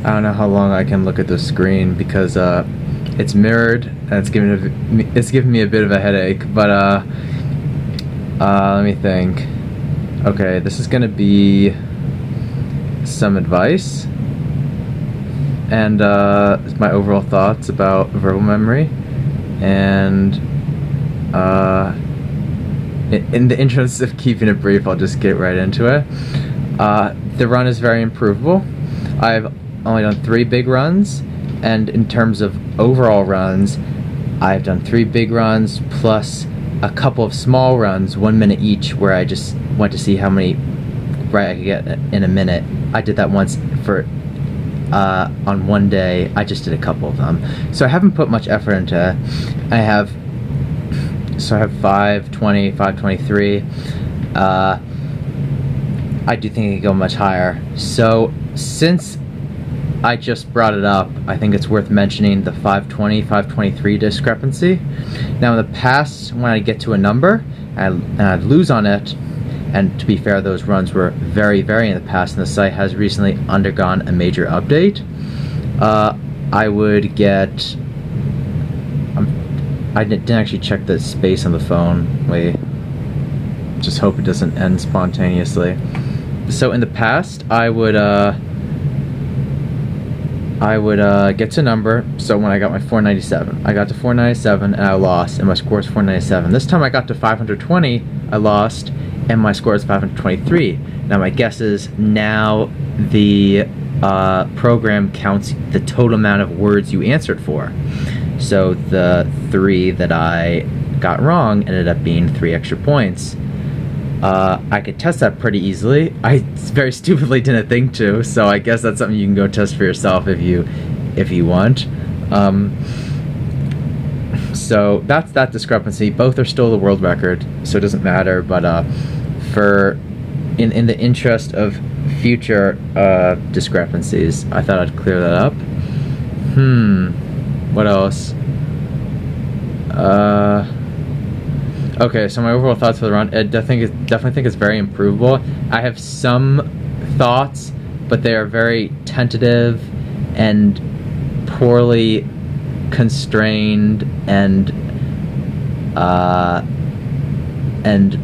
I don't know how long I can look at the screen because it's mirrored and it's giving me a bit of a headache. But let me think. Okay, this is gonna be some advice and my overall thoughts about verbal memory, and in the interest of keeping it brief, I'll just get right into it. The run is very improvable. I've only done 3 big runs, and in terms of overall runs, I've done 3 big runs plus a couple of small runs, 1 minute each, where I just went to see how many I could get in a minute. I did that once for on one day. I just did a couple of them, so I haven't put much effort into it. I have 520, 523. I do think it could go much higher. So since I just brought it up, I think it's worth mentioning the 520, 523 discrepancy. Now in the past, when I get to a number and I'd lose on it, and to be fair, those runs were very, very in the past, and the site has recently undergone a major update, I would get... I didn't actually check the space on the phone. Wait. Just hope it doesn't end spontaneously. So in the past, I would get to a number. So when I got my 497, I got to 497 and I lost, and my score is 497. This time I got to 520, I lost, and my score is 523. Now my guess is now the program counts the total amount of words you answered for. So the 3 that I got wrong ended up being 3 extra points. I could test that pretty easily. I very stupidly didn't think to, so I guess that's something you can go test for yourself if you want. So that's that discrepancy. Both are still the world record, so it doesn't matter. But in the interest of future discrepancies, I thought I'd clear that up. What else? Okay, so my overall thoughts for the run, I definitely think it's very improvable. I have some thoughts, but they are very tentative and poorly constrained and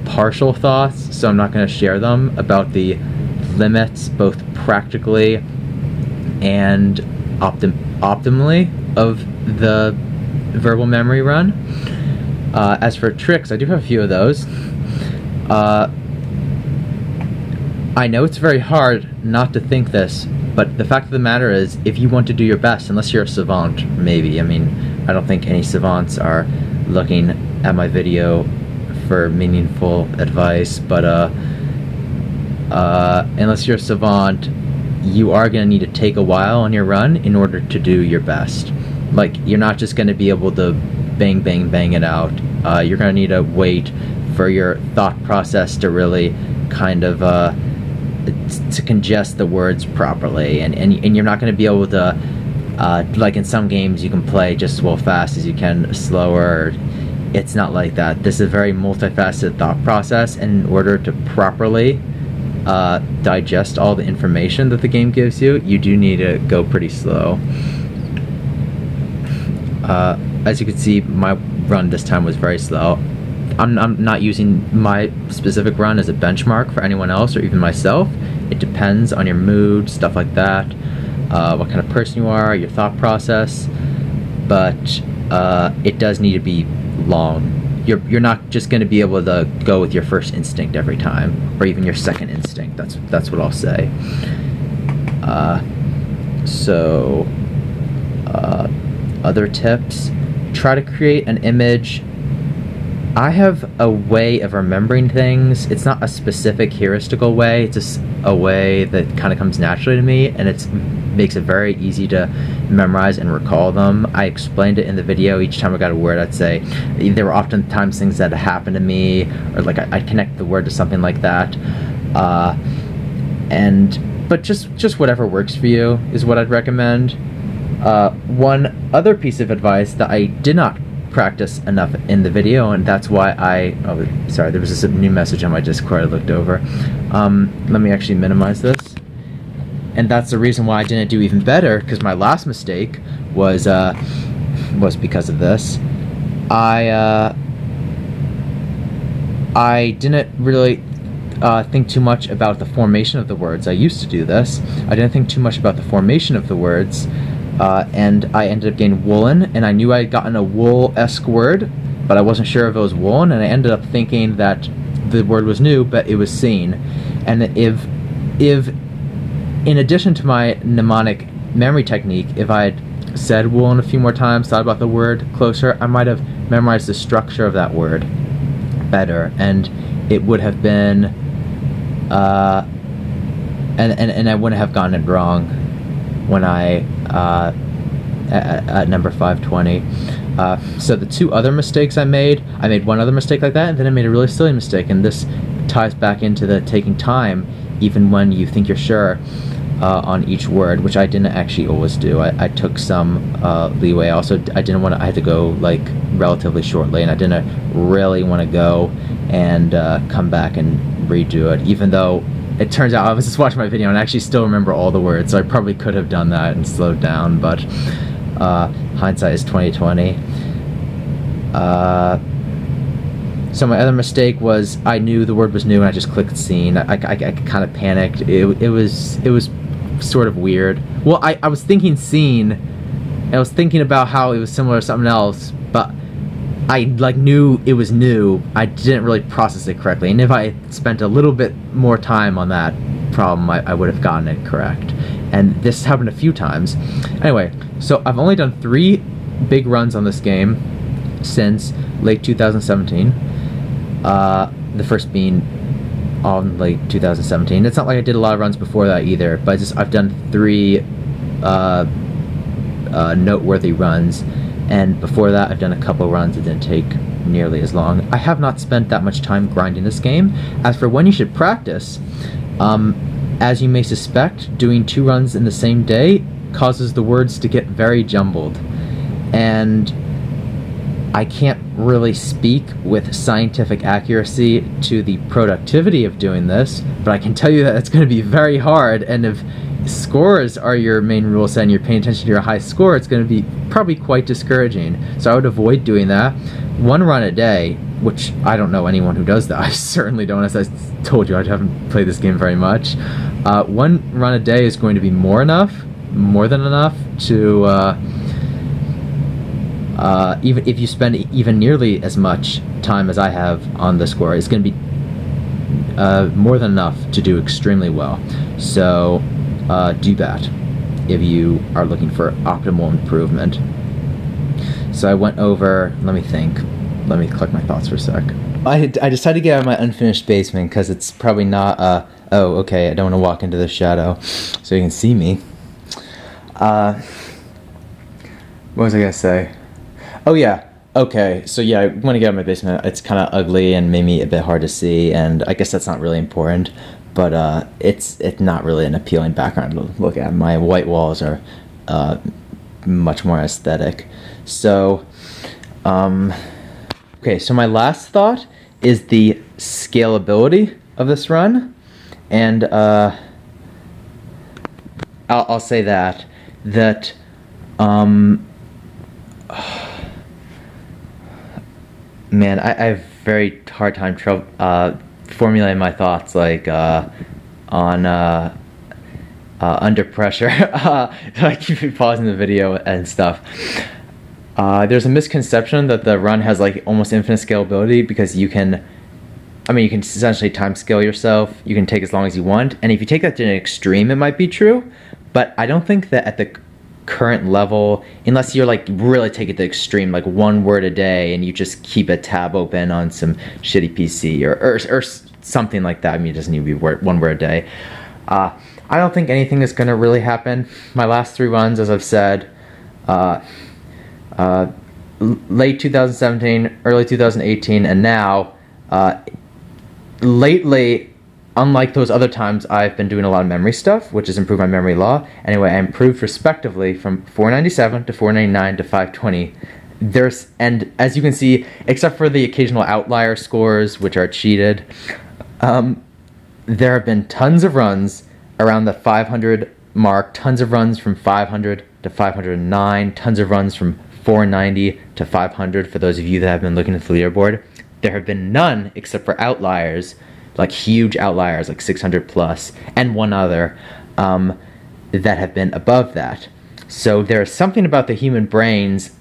partial thoughts, so I'm not going to share them about the limits, both practically and optimally, of the verbal memory run. As for tricks, I do have a few of those. I know it's very hard not to think this, but the fact of the matter is, if you want to do your best, unless you're a savant, maybe. I mean, I don't think any savants are looking at my video for meaningful advice, but unless you're a savant, you are going to need to take a while on your run in order to do your best. Like, you're not just going to be able to bang, bang, bang it out. You're going to need to wait for your thought process to really kind of to congest the words properly, and you're not going to be able to like in some games you can play just as well fast as you can slower. It's not like that. This is a very multifaceted thought process, and in order to properly digest all the information that the game gives you, you do need to go pretty slow. As you can see, my run this time was very slow. I'm not using my specific run as a benchmark for anyone else or even myself. It depends on your mood, stuff like that, what kind of person you are, your thought process, but it does need to be long. You're not just going to be able to go with your first instinct every time, or even your second instinct. That's what I'll say. Other tips: try to create an image. I have a way of remembering things. It's not a specific heuristical way, it's just a way that kind of comes naturally to me, and it makes it very easy to memorize and recall them. I explained it in the video. Each time I got a word, I'd say, there were oftentimes things that happened to me, or like I'd connect the word to something like that. But just whatever works for you is what I'd recommend. One other piece of advice that I did not practice enough in the video, and that's why there was a new message on my Discord I looked over. Let me actually minimize this, and that's the reason why I didn't do even better, because my last mistake was because of this. I didn't really think too much about the formation of the words. I used to do this. I didn't think too much about the formation of the words, and I ended up getting woolen, and I knew I had gotten a wool-esque word, but I wasn't sure if it was woolen, and I ended up thinking that the word was new, but it was seen. And if in addition to my mnemonic memory technique, if I had said woolen a few more times, thought about the word closer, I might have memorized the structure of that word better, and it would have been and I wouldn't have gotten it wrong when I at number 520. So the two other mistakes I made one other mistake like that, and then I made a really silly mistake, and this ties back into the taking time even when you think you're sure on each word, which I didn't actually always do. I took some leeway. Also, I had to go like relatively shortly, and I didn't really want to go and come back and redo it, even though it turns out I was just watching my video and I actually still remember all the words, so I probably could have done that and slowed down, but hindsight is 2020. So my other mistake was I knew the word was new and I just clicked scene. I kind of panicked. It was sort of weird. Well, I was thinking scene, and I was thinking about how it was similar to something else, but I knew it was new. I didn't really process it correctly, and if I spent a little bit more time on that problem, I would have gotten it correct. And this happened a few times. Anyway, so I've only done 3 big runs on this game since late 2017. The first being on late 2017. It's not like I did a lot of runs before that either, but I've done 3 noteworthy runs, and before that I've done a couple runs that didn't take nearly as long. I have not spent that much time grinding this game. As for when you should practice, as you may suspect, doing 2 runs in the same day causes the words to get very jumbled, and I can't really speak with scientific accuracy to the productivity of doing this, but I can tell you that it's going to be very hard, and if scores are your main rule set and you're paying attention to your high score, it's going to be probably quite discouraging. So I would avoid doing that. 1 run a day, which I don't know anyone who does that. I certainly don't, as I told you, I haven't played this game very much. 1 run a day is going to be more than enough to even if you spend even nearly as much time as I have on the score, it's going to be more than enough to do extremely well. So do that if you are looking for optimal improvement. So I went over, let me collect my thoughts for a sec. I decided to get out of my unfinished basement because it's probably not, oh, okay, I don't want to walk into the shadow so you can see me. What was I going to say? Oh yeah, okay, so yeah, I want to get out of my basement. It's kind of ugly and maybe a bit hard to see, and I guess that's not really important, but it's not really an appealing background to look at. My white walls are much more aesthetic. So, okay, so my last thought is the scalability of this run, and I'll say that man, I have very hard time formulating my thoughts, like on under pressure. I keep pausing the video and stuff. There's a misconception that the run has like almost infinite scalability, because you can essentially time scale yourself. You can take as long as you want, and if you take that to an extreme, it might be true, but I don't think that at the current level, unless you're like really take it to the extreme, like 1 word a day and you just keep a tab open on some shitty PC or something like that. I mean, it doesn't need to be 1 word a day. I don't think anything is going to really happen. My last 3 runs, as I've said, late 2017, early 2018, and now lately, unlike those other times, I've been doing a lot of memory stuff, which has improved my memory law. Anyway, I improved respectively from 497 to 499 to 520. And as you can see, except for the occasional outlier scores, which are cheated, there have been tons of runs around the 500 mark, tons of runs from 500 to 509, tons of runs from 490 to 500 for those of you that have been looking at the leaderboard. There have been none except for outliers, like huge outliers like 600 plus, and one other that have been above that. So there's something about the human brain's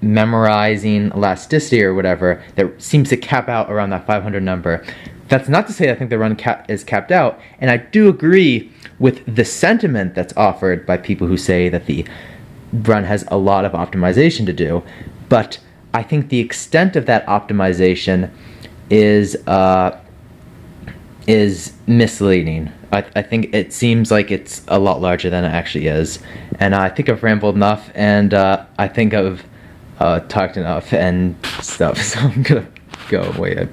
memorizing elasticity or whatever that seems to cap out around that 500 number. That's not to say I think the run is capped out, and I do agree with the sentiment that's offered by people who say that the run has a lot of optimization to do, but I think the extent of that optimization is misleading. I think it seems like it's a lot larger than it actually is, and I think I've rambled enough, and I think I've talked enough and stuff, so I'm gonna go away.